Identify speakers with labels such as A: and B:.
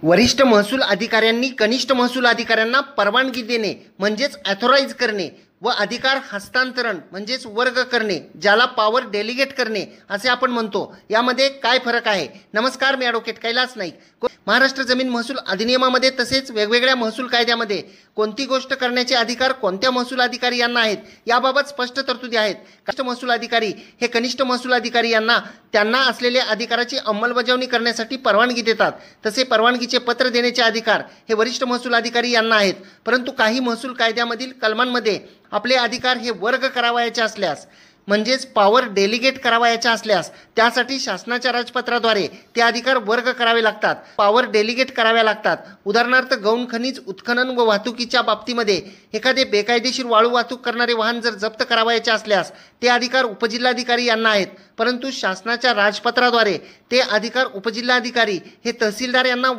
A: वरिष्ठ महसूल अधिकाऱ्यांनी कनिष्ठ महसूल अधिकाऱ्यांना परवानगी देणे म्हणजेच ऑथोराइज करणे व अधिकार हस्तांतरण म्हणजेच वर्ग करणे, ज्याला पॉवर डेलिगेट करणे असे आपण म्हणतो, यामध्ये काय फरक आहे? नमस्कार, मी ॲडव्होकेट कैलास नाईक. महाराष्ट्र जमीन महसूल अधिनियमामध्ये तसेच वेगवेगळ्या महसूल कायद्यामध्ये कोणती गोष्ट करण्याचे अधिकार कोणत्या महसूल अधिकारी यांना आहेत याबाबत स्पष्ट तरतुदी आहेत. कनिष्ठ महसूल अधिकारी हे कनिष्ठ महसूल अधिकारी यांना त्यांना असलेल्या अधिकाराची अंमलबजावणी करण्यासाठी परवानगी देतात. तसे परवानगीचे पत्र देण्याचे अधिकार हे वरिष्ठ महसूल अधिकारी यांना आहेत. परंतु काही महसूल कायद्यामधील कलमांमध्ये आपले अधिकार हे वर्ग करावयाचे असल्यास म्हणजेच पॉवर डेलिगेट करावयाच्या असल्यास त्यासाठी शासनाच्या राजपत्राद्वारे ते अधिकार वर्ग करावे लागतात, पॉवर डेलिगेट कराव्या लागतात. उदाहरणार्थ, गौण खनिज उत्खनन व वाहतुकीच्या बाबतीमध्ये एखादे बेकायदेशीर वाळू वाहतूक करणारे वाहन जर जप्त करावयाचे असल्यास ते अधिकार उपजिल्हाधिकारी यांना आहेत. परंतु शासनाच्या राजपत्राद्वारे ते अधिकार उपजिल्हाधिकारी हे तहसीलदार यांना